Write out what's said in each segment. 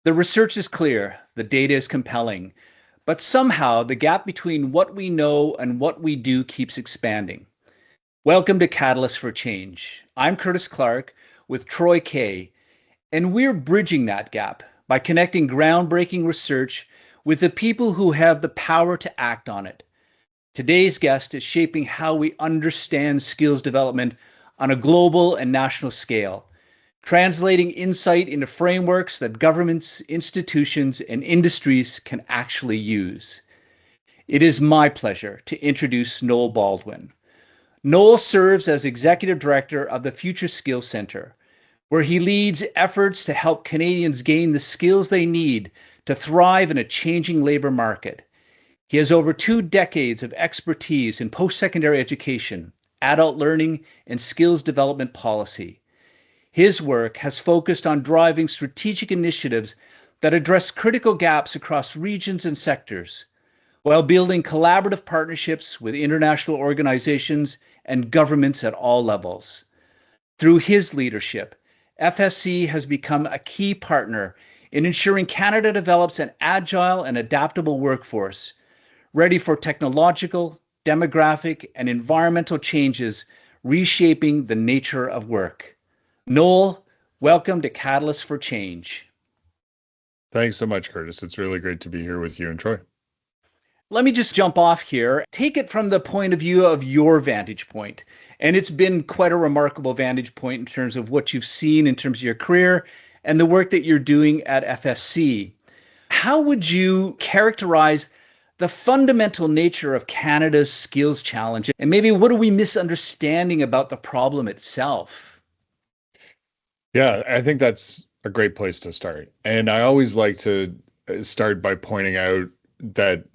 The research is clear, the data is compelling, but somehow the gap between what we know and what we do keeps expanding. Welcome to Catalyst for Change. I'm Curtis Clark with Troy Kay, and we're bridging that gap by connecting groundbreaking research with the people who have the power to act on it. Today's guest is shaping how we understand skills development on a global and national scale, translating insight into frameworks that governments, institutions, and industries can actually use. It is my pleasure to introduce Noel Baldwin. Noel serves as Executive Director of the Future Skills Center, where he leads efforts to help Canadians gain the skills they need to thrive in a changing labor market. He has over 2 decades of expertise in post-secondary education, adult learning, and skills development policy. His work has focused on driving strategic initiatives that address critical gaps across regions and sectors, while building collaborative partnerships with international organizations and governments at all levels. Through his leadership, FSC has become a key partner in ensuring Canada develops an agile and adaptable workforce, ready for technological, demographic, and environmental changes reshaping the nature of work. Noel, welcome to Catalyst for Change. Thanks so much, Curtis. It's really great to be here with you and Troy. Let me just jump off here. Take it from the point of view of your vantage point. And it's been quite a remarkable vantage point in terms of what you've seen in terms of your career and the work that you're doing at FSC. How would you characterize the fundamental nature of Canada's skills challenge? And maybe what are we misunderstanding about the problem itself? Yeah, I think that's a great place to start. And I always like to start by pointing out that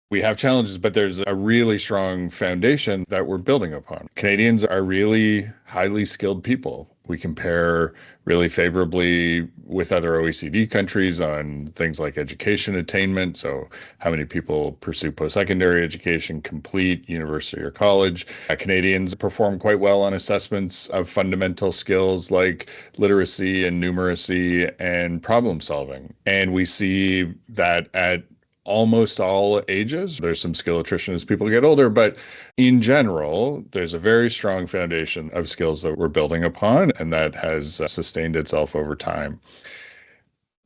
we have challenges, but there's a really strong foundation that we're building upon. Canadians are really highly skilled people. We compare really favorably with other OECD countries on things like education attainment. So how many people pursue post-secondary education, complete university or college. Canadians perform quite well on assessments of fundamental skills like literacy and numeracy and problem solving. And we see that at almost all ages. There's some skill attrition as people get older, but in general, there's a very strong foundation of skills that we're building upon, and that has sustained itself over time.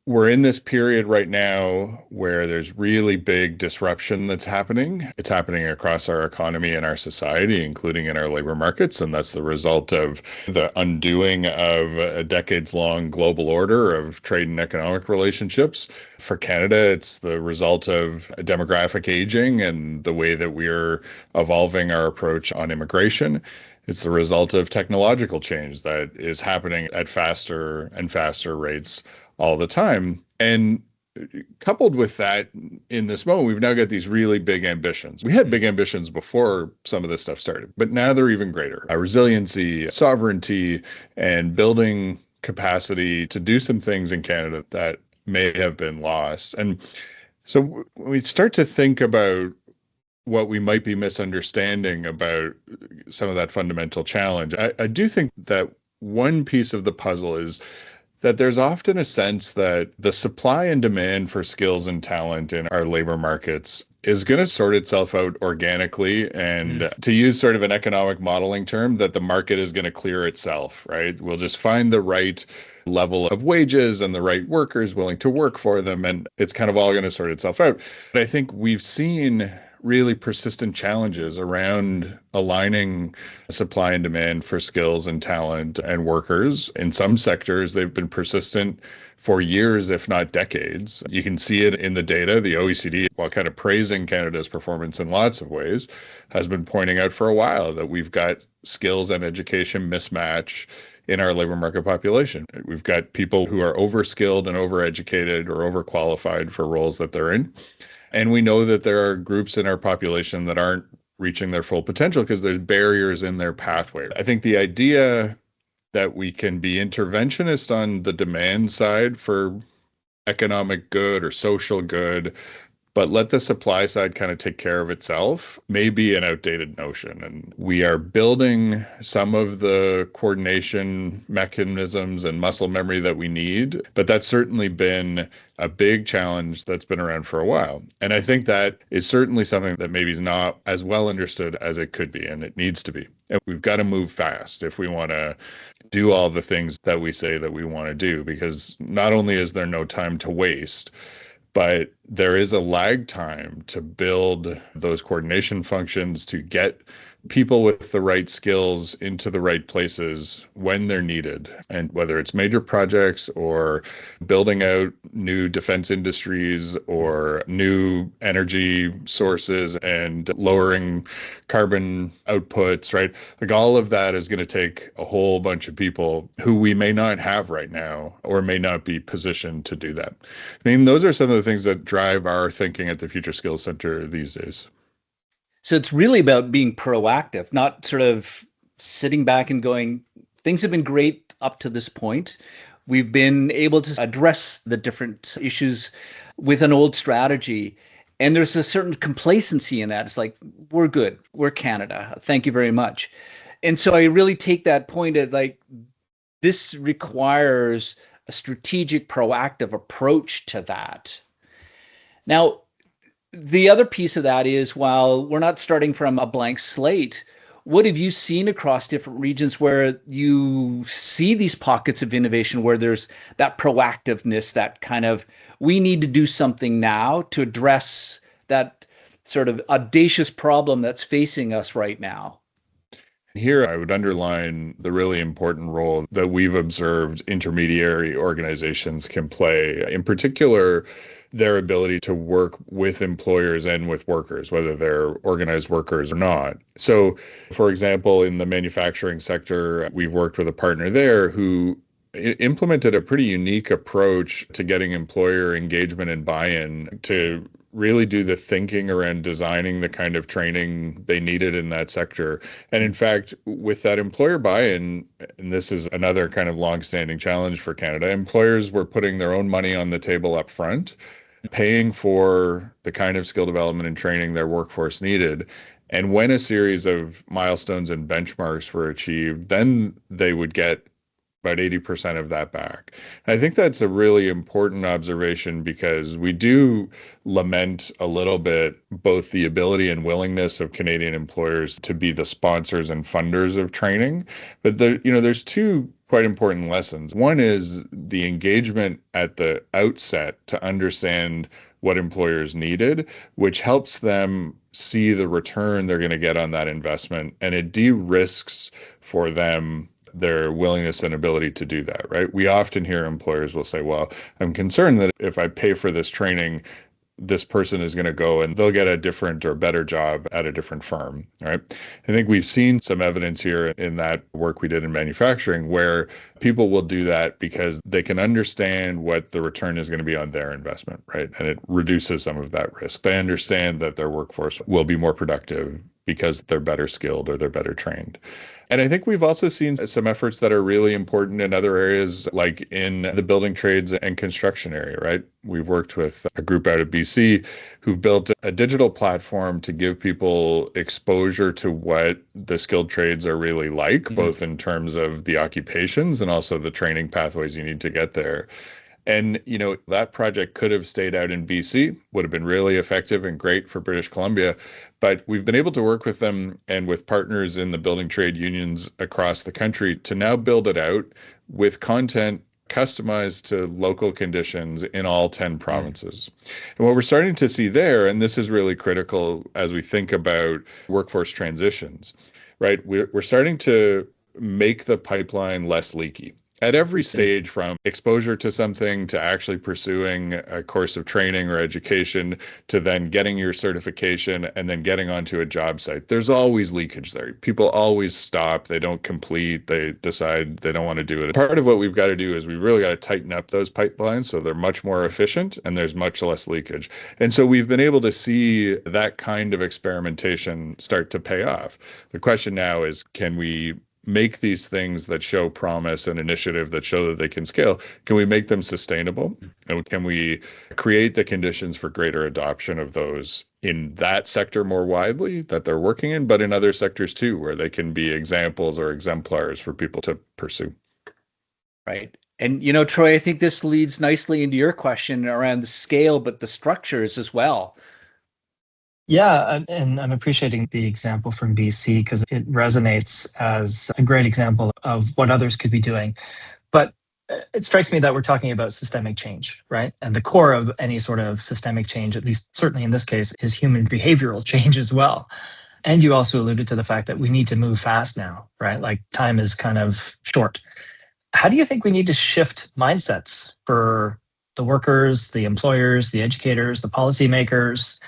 We're in this period right now where there's really big disruption that's happening. It's happening across our economy and our society, including in our labor markets. And that's the result of the undoing of a decades-long global order of trade and economic relationships. For Canada, it's the result of demographic aging and the way that we're evolving our approach on immigration. It's the result of technological change that is happening at faster and faster rates all the time. And coupled with that, in this moment, we've now got these really big ambitions. We had big ambitions before some of this stuff started, but now they're even greater. Resiliency, sovereignty, and building capacity to do some things in Canada that may have been lost. And so when we start to think about what we might be misunderstanding about some of that fundamental challenge, I do think that one piece of the puzzle is that there's often a sense that the supply and demand for skills and talent in our labor markets is going to sort itself out organically. And to use sort of an economic modeling term, that the market is going to clear itself, right? We'll just find the right level of wages and the right workers willing to work for them. And it's kind of all going to sort itself out. But I think we've seen really persistent challenges around aligning supply and demand for skills and talent and workers. In some sectors, they've been persistent for years, if not decades. You can see it in the data. The OECD, while kind of praising Canada's performance in lots of ways, has been pointing out for a while that we've got skills and education mismatch in our labor market population. We've got people who are overskilled and overeducated or overqualified for roles that they're in. And we know that there are groups in our population that aren't reaching their full potential because there's barriers in their pathway. I think the idea that we can be interventionist on the demand side for economic good or social good, but let the supply side kind of take care of itself may be an outdated notion. And we are building some of the coordination mechanisms and muscle memory that we need, but that's certainly been a big challenge that's been around for a while. And I think that is certainly something that maybe is not as well understood as it could be, and it needs to be. And we've got to move fast if we want to do all the things that we say that we want to do, because not only is there no time to waste, but there is a lag time to build those coordination functions, to get people with the right skills into the right places when they're needed. And whether it's major projects or building out new defense industries or new energy sources and lowering carbon outputs, right? Like all of that is going to take a whole bunch of people who we may not have right now or may not be positioned to do that. I mean, those are some of the things that drive our thinking at the Future Skills Center these days. So it's really about being proactive, not sort of sitting back and going, things have been great up to this point. We've been able to address the different issues with an old strategy. And there's a certain complacency in that. It's like, we're good. We're Canada. Thank you very much. And so I really take that point at like, this requires a strategic, proactive approach to that. Now, the other piece of that is while we're not starting from a blank slate, what have you seen across different regions where you see these pockets of innovation where there's that proactiveness, that kind of, we need to do something now to address that sort of audacious problem that's facing us right now? Here, I would underline the really important role that we've observed intermediary organizations can play, in particular, their ability to work with employers and with workers, whether they're organized workers or not. So, for example, in the manufacturing sector, we've worked with a partner there who implemented a pretty unique approach to getting employer engagement and buy-in to really do the thinking around designing the kind of training they needed in that sector. And in fact, with that employer buy-in, and this is another kind of long-standing challenge for Canada, employers were putting their own money on the table up front, paying for the kind of skill development and training their workforce needed. And when a series of milestones and benchmarks were achieved, then they would get about 80% of that back. And I think that's a really important observation because we do lament a little bit both the ability and willingness of Canadian employers to be the sponsors and funders of training. But there's two quite important lessons. One is the engagement at the outset to understand what employers needed, which helps them see the return they're going to get on that investment. And it de-risks for them their willingness and ability to do that, right? We often hear employers will say, well, I'm concerned that if I pay for this training, this person is going to go and they'll get a different or better job at a different firm, right? I think we've seen some evidence here in that work we did in manufacturing where people will do that because they can understand what the return is going to be on their investment, right? And it reduces some of that risk. They understand that their workforce will be more productive because they're better skilled or they're better trained. And I think we've also seen some efforts that are really important in other areas, like in the building trades and construction area, right? We've worked with a group out of BC who've built a digital platform to give people exposure to what the skilled trades are really like, both in terms of the occupations and also the training pathways you need to get there. And, that project could have stayed out in BC, would have been really effective and great for British Columbia. But we've been able to work with them and with partners in the building trade unions across the country to now build it out with content customized to local conditions in all 10 provinces. And what we're starting to see there, and this is really critical as we think about workforce transitions, right? We're starting to make the pipeline less leaky at every stage, from exposure to something to actually pursuing a course of training or education to then getting your certification and then getting onto a job site. There's always leakage there. People always stop. They don't complete. They decide they don't want to do it. Part of what we've got to do is we really got to tighten up those pipelines so they're much more efficient and there's much less leakage. And so we've been able to see that kind of experimentation start to pay off. The question now is, can we make these things that show promise and initiative that show that they can scale, can we make them sustainable? And can we create the conditions for greater adoption of those in that sector more widely that they're working in, but in other sectors too, where they can be examples or exemplars for people to pursue? Right. And, Troy, I think this leads nicely into your question around the scale, but the structures as well. Yeah, and I'm appreciating the example from BC because it resonates as a great example of what others could be doing. But it strikes me that we're talking about systemic change, right? And the core of any sort of systemic change, at least certainly in this case, is human behavioral change as well. And you also alluded to the fact that we need to move fast now, right? Like time is kind of short. How do you think we need to shift mindsets for the workers, the employers, the educators, the policymakers,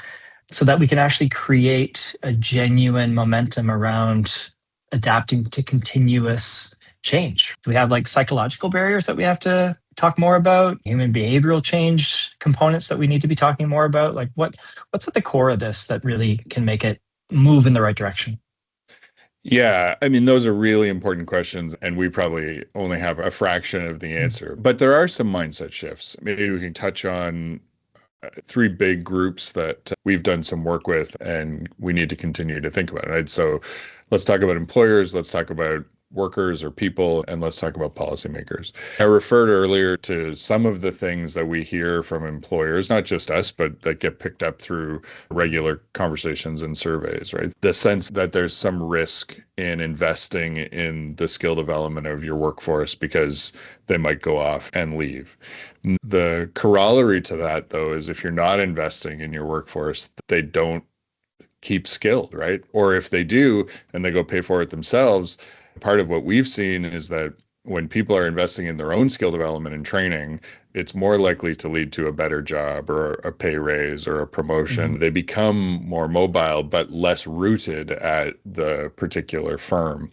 so that we can actually create a genuine momentum around adapting to continuous change? Do we have like psychological barriers that we have to talk more about? Human behavioral change components that we need to be talking more about? Like what's at the core of this that really can make it move in the right direction? Yeah, I mean, those are really important questions, and we probably only have a fraction of the answer. But there are some mindset shifts. Maybe we can touch on three big groups that we've done some work with, and we need to continue to think about it. Right? So let's talk about employers, let's talk about workers or people, and let's talk about policymakers. I referred earlier to some of the things that we hear from employers, not just us, but that get picked up through regular conversations and surveys, right? The sense that there's some risk in investing in the skill development of your workforce because they might go off and leave. The corollary to that, though, is if you're not investing in your workforce, they don't keep skilled, right? Or if they do and they go pay for it themselves, part of what we've seen is that when people are investing in their own skill development and training, it's more likely to lead to a better job or a pay raise or a promotion. They become more mobile, but less rooted at the particular firm.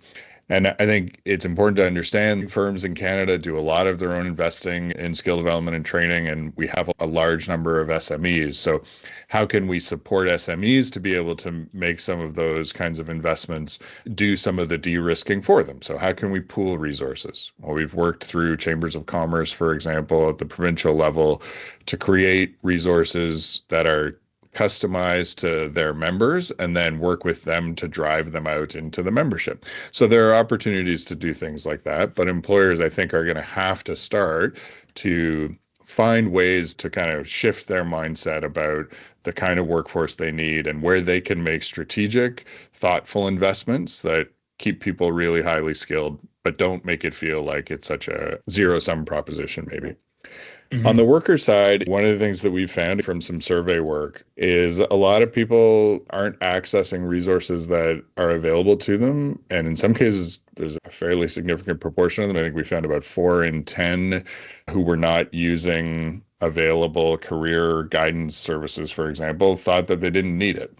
And I think it's important to understand firms in Canada do a lot of their own investing in skill development and training, and we have a large number of SMEs. So, how can we support SMEs to be able to make some of those kinds of investments, do some of the de-risking for them? So, how can we pool resources? Well, we've worked through chambers of commerce, for example, at the provincial level to create resources that are customized to their members and then work with them to drive them out into the membership. So there are opportunities to do things like that, but employers, I think, are going to have to start to find ways to kind of shift their mindset about the kind of workforce they need and where they can make strategic, thoughtful investments that keep people really highly skilled, but don't make it feel like it's such a zero-sum proposition, maybe. On the worker side, one of the things that we've found from some survey work is a lot of people aren't accessing resources that are available to them. And in some cases, there's a fairly significant proportion of them. I think we found about 4 in 10 who were not using available career guidance services, for example, thought that they didn't need it.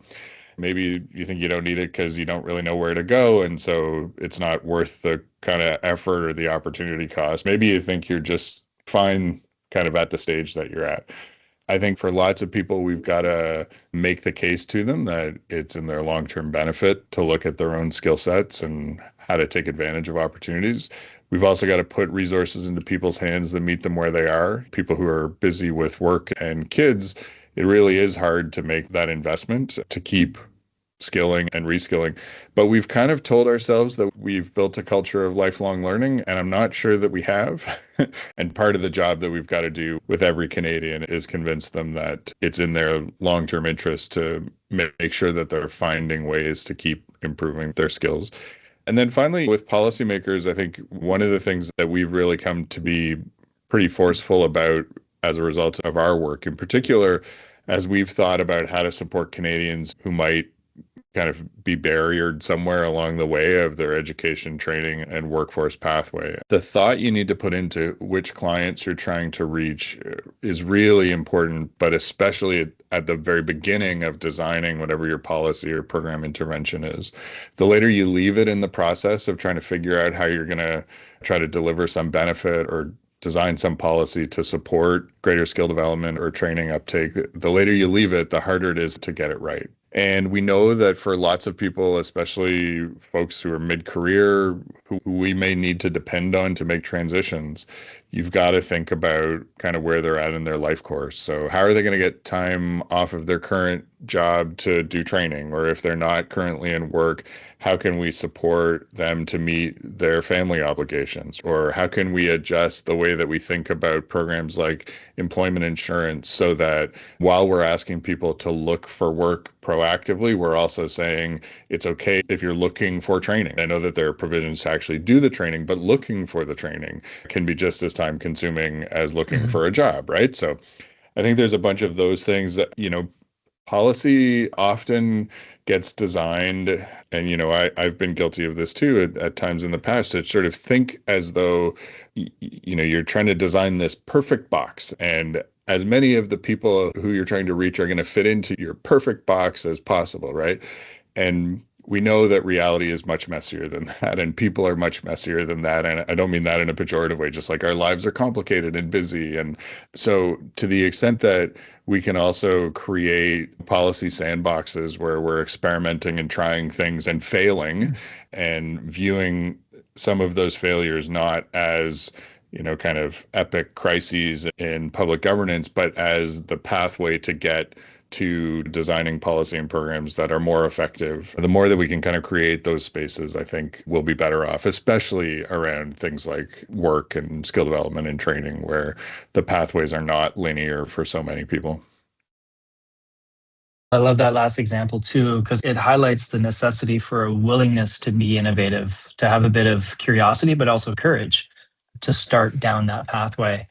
Maybe you think you don't need it because you don't really know where to go. And so it's not worth the kind of effort or the opportunity cost. Maybe you think you're just fine kind of at the stage that you're at. I think for lots of people, we've got to make the case to them that it's in their long-term benefit to look at their own skill sets and how to take advantage of opportunities. We've also got to put resources into people's hands that meet them where they are. People who are busy with work and kids, it really is hard to make that investment to keep skilling and reskilling. But we've kind of told ourselves that we've built a culture of lifelong learning, and I'm not sure that we have. And part of the job that we've got to do with every Canadian is convince them that it's in their long-term interest to make sure that they're finding ways to keep improving their skills. And then finally, with policymakers, I think one of the things that we've really come to be pretty forceful about as a result of our work, in particular, as we've thought about how to support Canadians who might kind of be barriered somewhere along the way of their education, training, and workforce pathway. The thought you need to put into which clients you're trying to reach is really important, but especially at the very beginning of designing whatever your policy or program intervention is. The later you leave it in the process of trying to figure out how you're going to try to deliver some benefit or design some policy to support greater skill development or training uptake, the later you leave it, the harder it is to get it right. And we know that for lots of people, especially folks who are mid-career, who we may need to depend on to make transitions, you've got to think about kind of where they're at in their life course. So how are they going to get time off of their current job to do training? Or if they're not currently in work, how can we support them to meet their family obligations? Or how can we adjust the way that we think about programs like employment insurance so that while we're asking people to look for work proactively, we're also saying it's okay if you're looking for training. I know that there are provisions to actually do the training, but looking for the training can be just as time consuming as looking Mhm. for a job, right? So I think there's a bunch of those things that, policy often gets designed, and I've been guilty of this too at times in the past, to sort of think as though you're trying to design this perfect box, and as many of the people who you're trying to reach are going to fit into your perfect box as possible, right? And we know that reality is much messier than that, and people are much messier than that. And I don't mean that in a pejorative way, just like our lives are complicated and busy. And so, to the extent that we can also create policy sandboxes where we're experimenting and trying things and failing and viewing some of those failures not as kind of epic crises in public governance, but as the pathway to get to designing policy and programs that are more effective. The more that we can kind of create those spaces, I think we'll be better off, especially around things like work and skill development and training, where the pathways are not linear for so many people. I love that last example too, because it highlights the necessity for a willingness to be innovative, to have a bit of curiosity, but also courage to start down that pathway.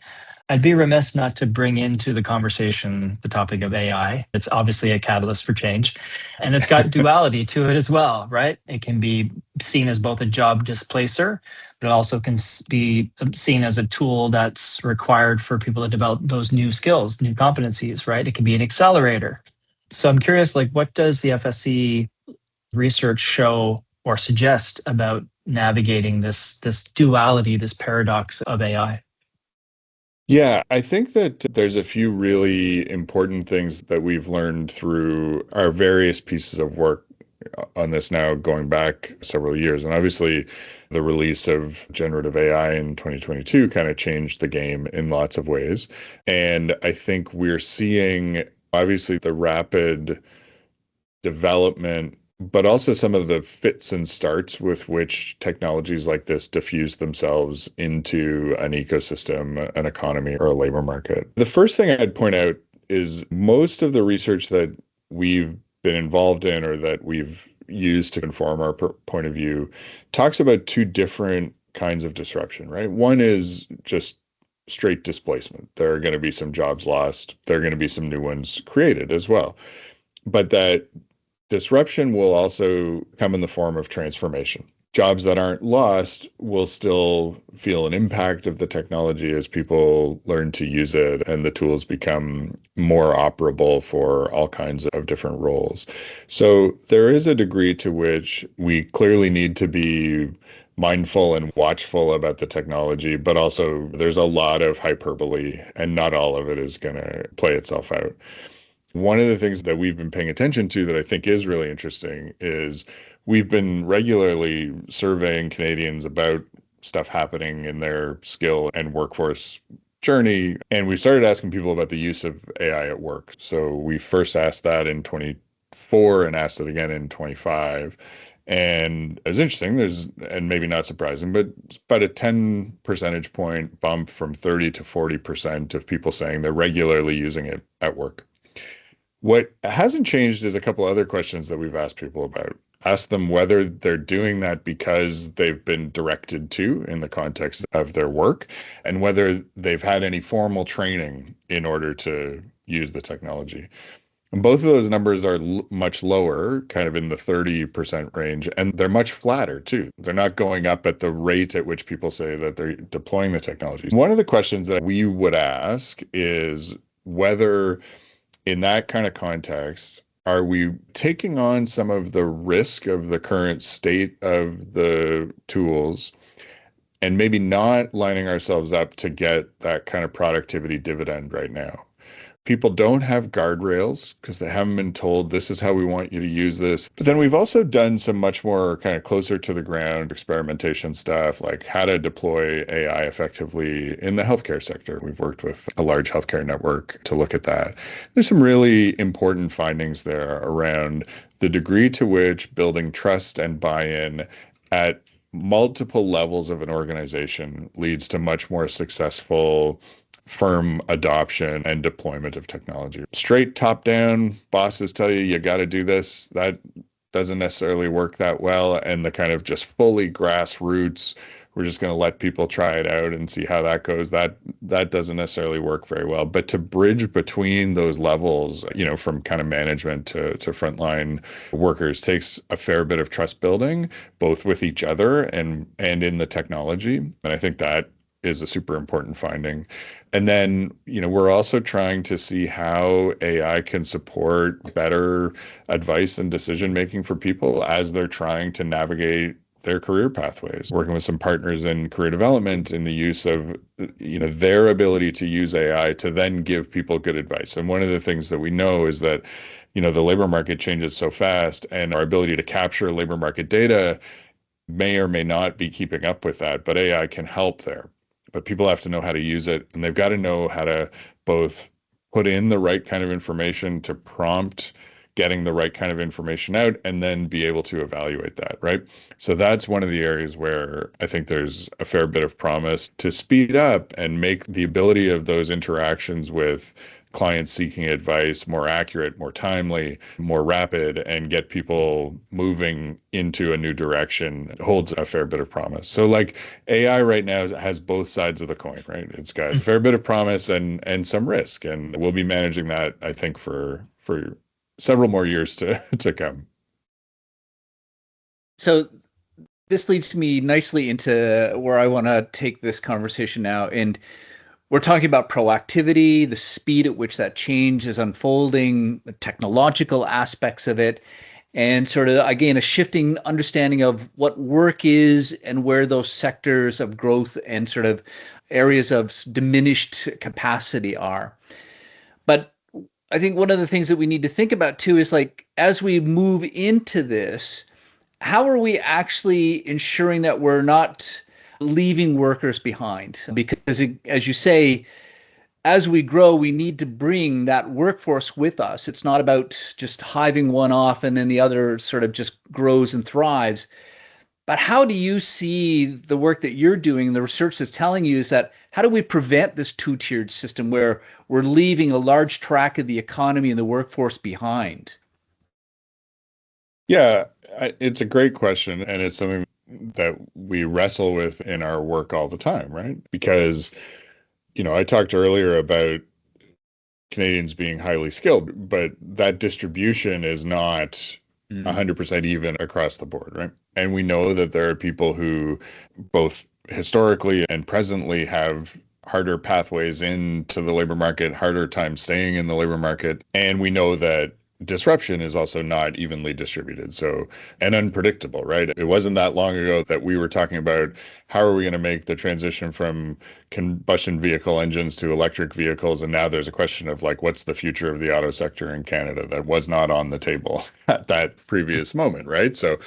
I'd be remiss not to bring into the conversation the topic of AI. It's obviously a catalyst for change, and it's got duality to it as well, right? It can be seen as both a job displacer, but it also can be seen as a tool that's required for people to develop those new skills, new competencies, right? It can be an accelerator. So I'm curious, like, what does the FSC research show or suggest about navigating this duality, this paradox of AI? Yeah, I think that there's a few really important things that we've learned through our various pieces of work on this now going back several years. And obviously, the release of generative AI in 2022 kind of changed the game in lots of ways. And I think we're seeing obviously the rapid development, but also some of the fits and starts with which technologies like this diffuse themselves into an ecosystem, an economy, or a labor market. The first thing I'd point out is most of the research that we've been involved in or that we've used to inform our point of view talks about two different kinds of disruption, right? One is just straight displacement. There are going to be some jobs lost. There are going to be some new ones created as well. But that disruption will also come in the form of transformation. Jobs that aren't lost will still feel an impact of the technology as people learn to use it and the tools become more operable for all kinds of different roles. So there is a degree to which we clearly need to be mindful and watchful about the technology, but also there's a lot of hyperbole and not all of it is going to play itself out. One of the things that we've been paying attention to that I think is really interesting is we've been regularly surveying Canadians about stuff happening in their skill and workforce journey. And we started asking people about the use of AI at work. So we first asked that in 24 and asked it again in 25. And it was interesting. And maybe not surprising, but it's about a 10 percentage point bump from 30 to 40% of people saying they're regularly using it at work. What hasn't changed is a couple other questions that we've asked people about. Ask them whether they're doing that because they've been directed to in the context of their work, and whether they've had any formal training in order to use the technology. And both of those numbers are much lower, kind of in the 30% range, and they're much flatter too. They're not going up at the rate at which people say that they're deploying the technology. One of the questions that we would ask is whether in that kind of context, are we taking on some of the risk of the current state of the tools and maybe not lining ourselves up to get that kind of productivity dividend right now? People don't have guardrails because they haven't been told this is how we want you to use this. But then we've also done some much more kind of closer to the ground experimentation stuff, like how to deploy AI effectively in the healthcare sector. We've worked with a large healthcare network to look at that. There's some really important findings there around the degree to which building trust and buy-in at multiple levels of an organization leads to much more successful firm adoption and deployment of technology. Straight top down, bosses tell you got to do this. That doesn't necessarily work that well. And the kind of just fully grassroots, we're just going to let people try it out and see how that goes. That doesn't necessarily work very well. But to bridge between those levels, from kind of management to frontline workers takes a fair bit of trust building, both with each other and in the technology. And I think that is a super important finding. And then, we're also trying to see how AI can support better advice and decision making for people as they're trying to navigate their career pathways. Working with some partners in career development in the use of, their ability to use AI to then give people good advice. And one of the things that we know is that, the labor market changes so fast, and our ability to capture labor market data may or may not be keeping up with that, but AI can help there. But people have to know how to use it, and they've got to know how to both put in the right kind of information to prompt getting the right kind of information out, and then be able to evaluate that, right? So that's one of the areas where I think there's a fair bit of promise to speed up and make the ability of those interactions with clients seeking advice more accurate, more timely, more rapid, and get people moving into a new direction. It holds a fair bit of promise. So like AI right now has both sides of the coin, right? It's got a fair bit of promise and some risk. And we'll be managing that, I think, for several more years to come. So this leads me nicely into where I want to take this conversation now. And we're talking about proactivity, the speed at which that change is unfolding, the technological aspects of it, and sort of, again, a shifting understanding of what work is and where those sectors of growth and sort of areas of diminished capacity are. But I think one of the things that we need to think about too is like, as we move into this, how are we actually ensuring that we're not leaving workers behind? Because as you say, as we grow, we need to bring that workforce with us. It's not about just hiving one off and then the other sort of just grows and thrives. But how do you see the work that you're doing, the research that's telling you is that how do we prevent this two-tiered system where we're leaving a large track of the economy and the workforce behind? Yeah, it's a great question, and it's something that we wrestle with in our work all the time, right? Because, I talked earlier about Canadians being highly skilled, but that distribution is not 100% even across the board, right? And we know that there are people who both historically and presently have harder pathways into the labor market, harder time staying in the labor market. And we know that disruption is also not evenly distributed. So, and unpredictable, right? It wasn't that long ago that we were talking about how are we going to make the transition from combustion vehicle engines to electric vehicles. And now there's a question of like, what's the future of the auto sector in Canada that was not on the table at that previous moment, right? So,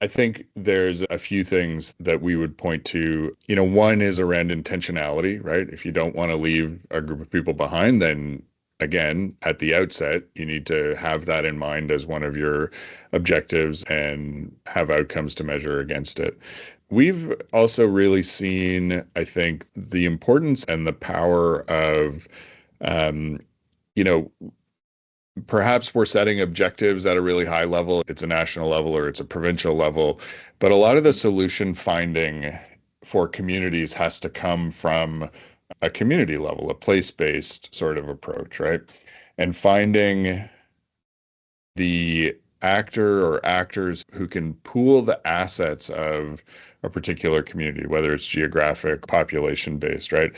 I think there's a few things that we would point to. One is around intentionality, right? If you don't want to leave a group of people behind, then again, at the outset, you need to have that in mind as one of your objectives and have outcomes to measure against it. We've also really seen, I think, the importance and the power of, um, you know, perhaps we're setting objectives at a really high level. It's a national level or it's a provincial level, but a lot of the solution finding for communities has to come from a community level, a place-based sort of approach, right? And finding the actor or actors who can pool the assets of a particular community, whether it's geographic, population based, right?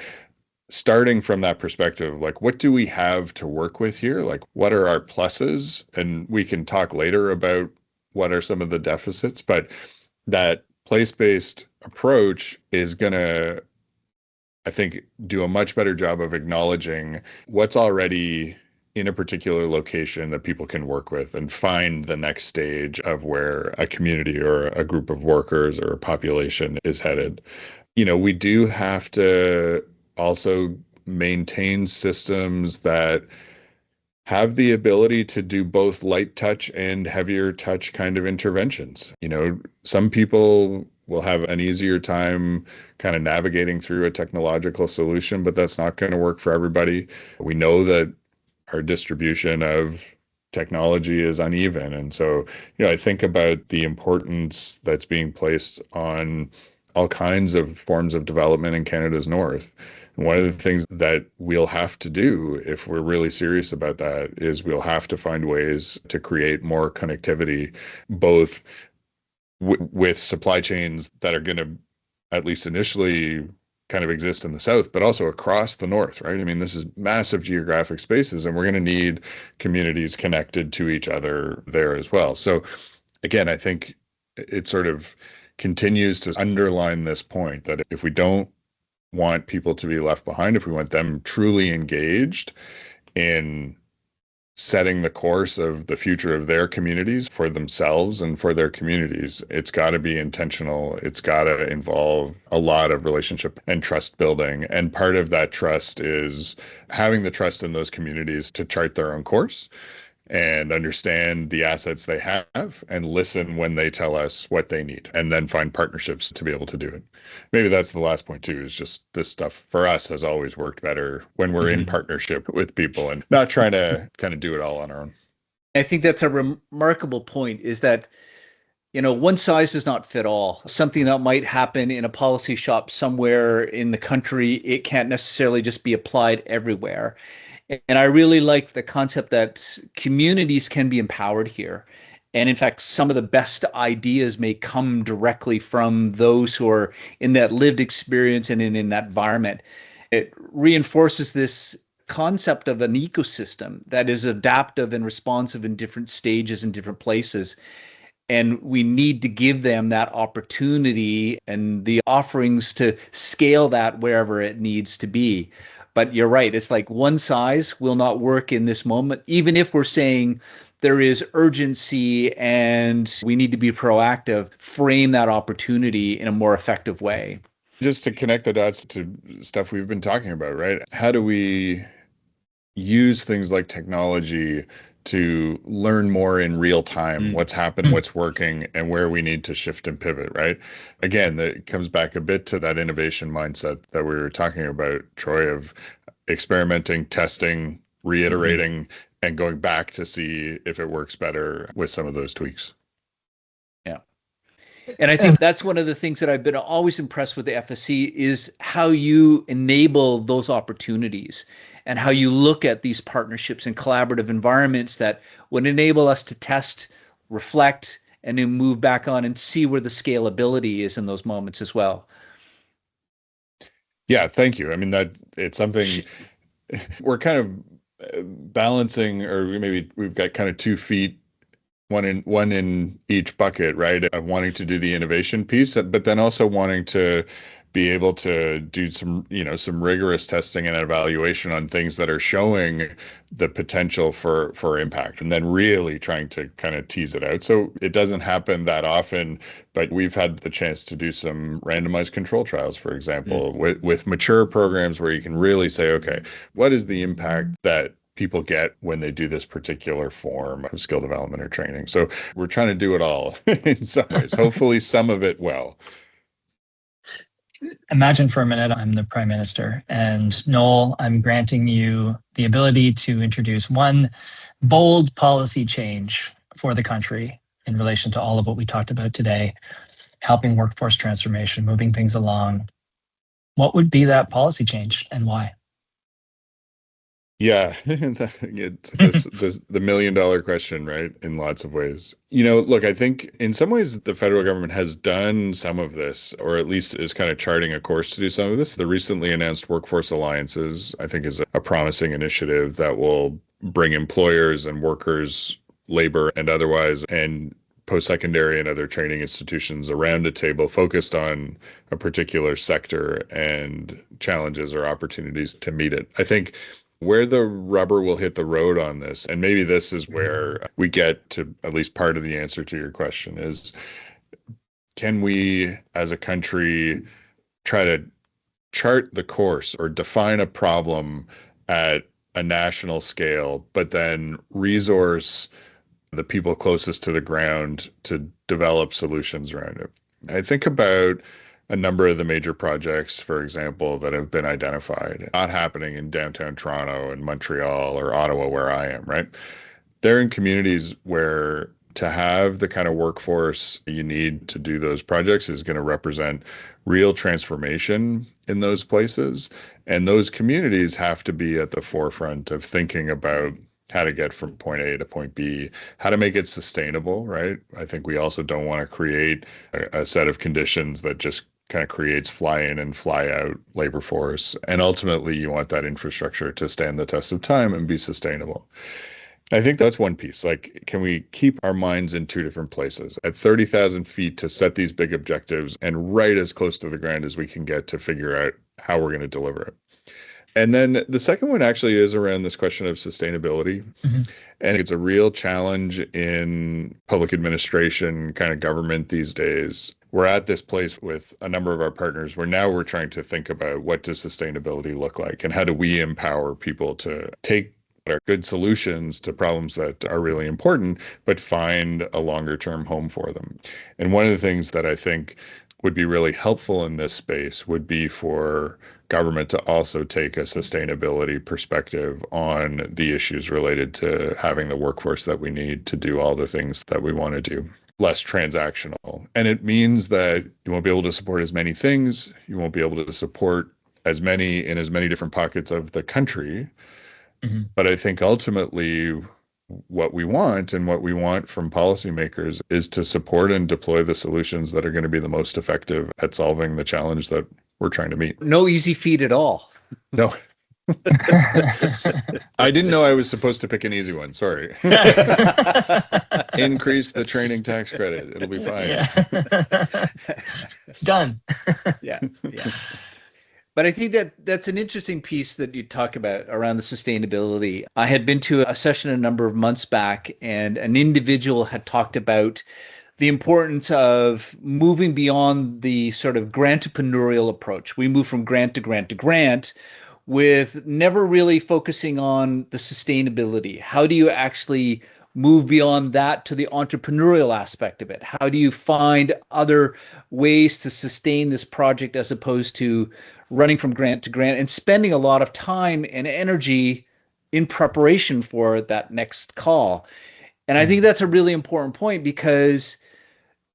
Starting from that perspective, like what do we have to work with here? Like what are our pluses? And we can talk later about what are some of the deficits, but that place-based approach is going to I think, do a much better job of acknowledging what's already in a particular location that people can work with and find the next stage of where a community or a group of workers or a population is headed. We do have to also maintain systems that have the ability to do both light touch and heavier touch kind of interventions. Some people will have an easier time kind of navigating through a technological solution, but that's not going to work for everybody. We know that our distribution of technology is uneven. And so, I think about the importance that's being placed on all kinds of forms of development in Canada's north. And one of the things that we'll have to do if we're really serious about that is we'll have to find ways to create more connectivity, both with supply chains that are going to, at least initially, kind of exist in the south, but also across the north, right? I mean, this is massive geographic spaces, and we're going to need communities connected to each other there as well. So again, I think it sort of continues to underline this point that if we don't want people to be left behind, if we want them truly engaged in setting the course of the future of their communities for themselves and for their communities, it's got to be intentional. It's got to involve a lot of relationship and trust building. And part of that trust is having the trust in those communities to chart their own course and understand the assets they have and listen when they tell us what they need, and then find partnerships to be able to do it. Maybe that's the last point too, is just this stuff for us has always worked better when we're in partnership with people and not trying to kind of do it all on our own. I think that's a remarkable point, is that one size does not fit all. Something that might happen in a policy shop somewhere in the country, it can't necessarily just be applied everywhere. And I really like the concept that communities can be empowered here. And in fact, some of the best ideas may come directly from those who are in that lived experience and in that environment. It reinforces this concept of an ecosystem that is adaptive and responsive in different stages and different places. And we need to give them that opportunity and the offerings to scale that wherever it needs to be. But you're right. It's like one size will not work in this moment, even if we're saying there is urgency and we need to be proactive, frame that opportunity in a more effective way. Just to connect the dots to stuff we've been talking about, right? How do we use things like technology to learn more in real time what's happened, what's working, and where we need to shift and pivot, right? Again, that comes back a bit to that innovation mindset that we were talking about, Troy, of experimenting, testing, reiterating, and going back to see if it works better with some of those tweaks. Yeah. And I think that's one of the things that I've been always impressed with the FSC is how you enable those opportunities and how you look at these partnerships and collaborative environments that would enable us to test, reflect, and then move back on and see where the scalability is in those moments as well. Yeah, thank you. I mean, that it's something we're kind of balancing, or maybe we've got kind of 2 feet, one in each bucket, right? Of wanting to do the innovation piece, but then also wanting to be able to do some rigorous testing and evaluation on things that are showing the potential for impact, and then really trying to kind of tease it out. So it doesn't happen that often, but we've had the chance to do some randomized control trials, for example, with mature programs where you can really say, okay, what is the impact that people get when they do this particular form of skill development or training? So we're trying to do it all in some ways, hopefully some of it well. Imagine for a minute I'm the Prime Minister, and Noel, I'm granting you the ability to introduce one bold policy change for the country in relation to all of what we talked about today, helping workforce transformation, moving things along. What would be that policy change and why? Yeah, it's the $1 million question, right? In lots of ways. Look, I think in some ways the federal government has done some of this, or at least is kind of charting a course to do some of this. The recently announced workforce alliances, I think, is a promising initiative that will bring employers and workers, labor and otherwise, and post-secondary and other training institutions around a table focused on a particular sector and challenges or opportunities to meet it. I think where the rubber will hit the road on this, and maybe this is where we get to at least part of the answer to your question, is can we as a country try to chart the course or define a problem at a national scale, but then resource the people closest to the ground to develop solutions around it? I think about a number of the major projects, for example, that have been identified, not happening in downtown Toronto and Montreal or Ottawa, where I am, right? They're in communities where to have the kind of workforce you need to do those projects is going to represent real transformation in those places. And those communities have to be at the forefront of thinking about how to get from point A to point B, how to make it sustainable, right? I think we also don't want to create a set of conditions that just kind of creates fly in and fly out labor force. And ultimately, you want that infrastructure to stand the test of time and be sustainable. I think that's one piece. Like, can we keep our minds in two different places at 30,000 feet to set these big objectives and right as close to the ground as we can get to figure out how we're going to deliver it? And then the second one actually is around this question of sustainability. Mm-hmm. And it's a real challenge in public administration, kind of government these days. We're at this place with a number of our partners where now we're trying to think about what does sustainability look like and how do we empower people to take what are good solutions to problems that are really important, but find a longer term home for them. And one of the things that I think would be really helpful in this space would be for government to also take a sustainability perspective on the issues related to having the workforce that we need to do all the things that we want to do. Less transactional. And it means that you won't be able to support as many things. You won't be able to support as many in as many different pockets of the country. Mm-hmm. But I think ultimately what we want and what we want from policymakers is to support and deploy the solutions that are going to be the most effective at solving the challenge that we're trying to meet. No easy feat at all. No. I didn't know I was supposed to pick an easy one. Sorry. Increase the training tax credit. It'll be fine. Yeah. Done. Yeah. But I think that that's an interesting piece that you talk about around the sustainability. I had been to a session a number of months back, and an individual had talked about the importance of moving beyond the sort of grantipreneurial approach. We move from grant to grant to grant with never really focusing on the sustainability. How do you actually move beyond that to the entrepreneurial aspect of it? How do you find other ways to sustain this project as opposed to running from grant to grant and spending a lot of time and energy in preparation for that next call? And I think that's a really important point because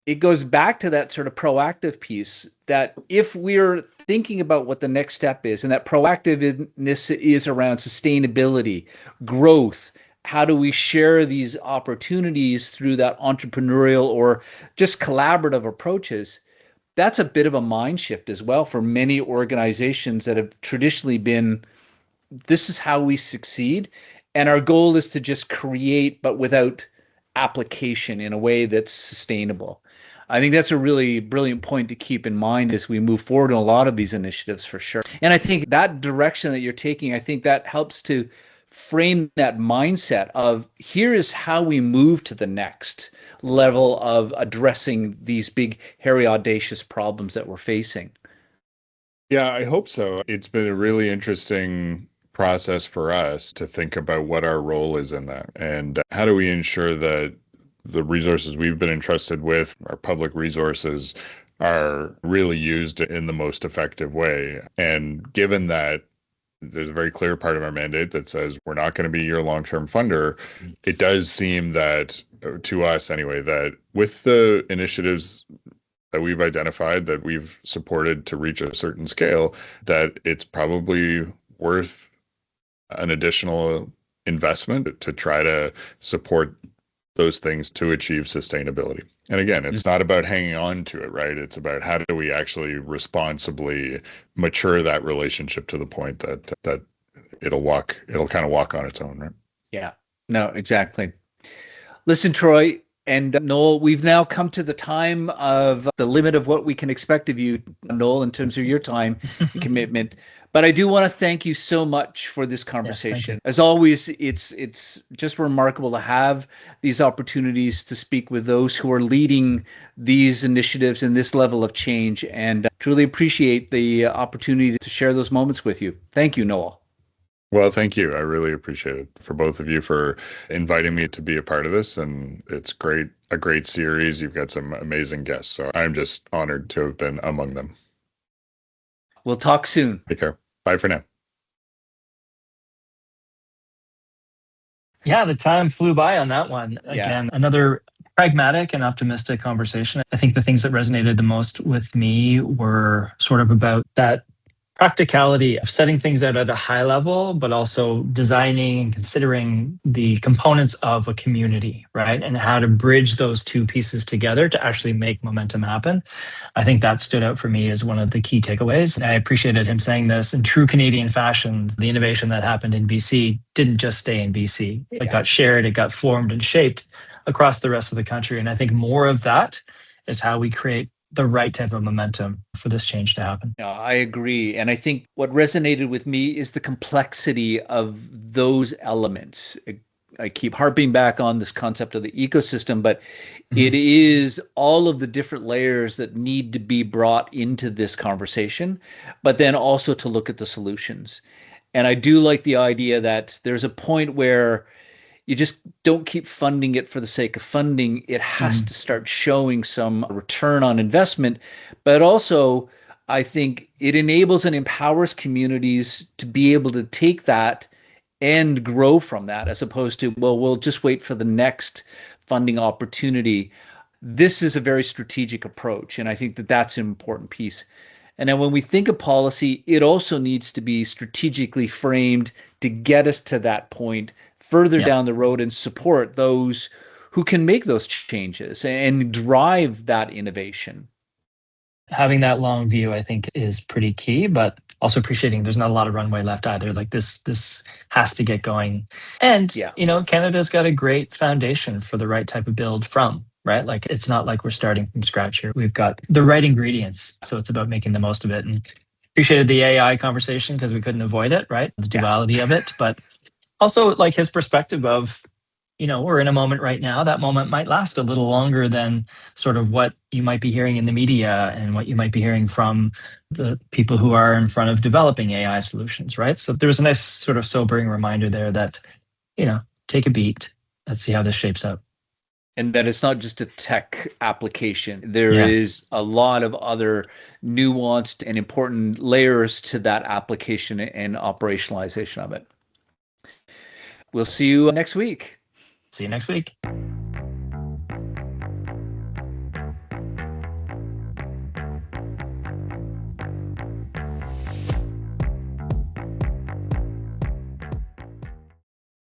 it goes back to that sort of proactive piece, that if we're thinking about what the next step is, and that proactiveness is around sustainability, growth, how do we share these opportunities through that entrepreneurial or just collaborative approaches? That's a bit of a mind shift as well for many organizations that have traditionally been, this is how we succeed. And our goal is to just create, but without application in a way that's sustainable. I think that's a really brilliant point to keep in mind as we move forward in a lot of these initiatives, for sure. And I think that direction that you're taking, I think that helps to frame that mindset of here is how we move to the next level of addressing these big, hairy, audacious problems that we're facing. Yeah, I hope so. It's been a really interesting process for us to think about what our role is in that and how do we ensure that the resources we've been entrusted with, our public resources, are really used in the most effective way. And given that there's a very clear part of our mandate that says we're not going to be your long-term funder, it does seem that, to us anyway, that with the initiatives that we've identified, that we've supported to reach a certain scale, that it's probably worth an additional investment to try to support those things to achieve sustainability. And again, it's not about hanging on to it, right? It's about how do we actually responsibly mature that relationship to the point that it'll kind of walk on its own, right? Yeah, no, exactly. Listen, Troy, And Noel, we've now come to the time of the limit of what we can expect of you, Noel, in terms of your time and commitment. But I do want to thank you so much for this conversation. Yes, as always, it's just remarkable to have these opportunities to speak with those who are leading these initiatives and this level of change, and truly appreciate the opportunity to share those moments with you. Thank you, Noel. Well, thank you. I really appreciate it for both of you for inviting me to be a part of this. And it's great, a great series. You've got some amazing guests. So I'm just honored to have been among them. We'll talk soon. Take care. Bye for now. Yeah, the time flew by on that one. Again, another pragmatic and optimistic conversation. I think the things that resonated the most with me were sort of about that practicality of setting things out at a high level, but also designing and considering the components of a community, right? And how to bridge those two pieces together to actually make momentum happen. I think that stood out for me as one of the key takeaways. And I appreciated him saying this in true Canadian fashion. The innovation that happened in BC didn't just stay in BC. It got shared, it got formed and shaped across the rest of the country. And I think more of that is how we create the right type of momentum for this change to happen. No, I agree. And I think what resonated with me is the complexity of those elements. I keep harping back on this concept of the ecosystem, but it is all of the different layers that need to be brought into this conversation, but then also to look at the solutions. And I do like the idea that there's a point where you just don't keep funding it for the sake of funding. It has to start showing some return on investment, but also I think it enables and empowers communities to be able to take that and grow from that, as opposed to, well, we'll just wait for the next funding opportunity. This is a very strategic approach, and I think that that's an important piece. And then when we think of policy, it also needs to be strategically framed to get us to that point further down the road and support those who can make those changes and drive that innovation. Having that long view, I think, is pretty key, but also appreciating there's not a lot of runway left either. Like this has to get going. And, Canada's got a great foundation for the right type of build from, right? Like it's not like we're starting from scratch here. We've got the right ingredients. So it's about making the most of it. And appreciated the AI conversation because we couldn't avoid it, right? The duality of it, but also like his perspective of, we're in a moment right now. That moment might last a little longer than sort of what you might be hearing in the media and what you might be hearing from the people who are in front of developing AI solutions, right? So there's a nice sort of sobering reminder there that, take a beat. Let's see how this shapes up. And that it's not just a tech application. There is a lot of other nuanced and important layers to that application and operationalization of it. We'll see you next week. See you next week.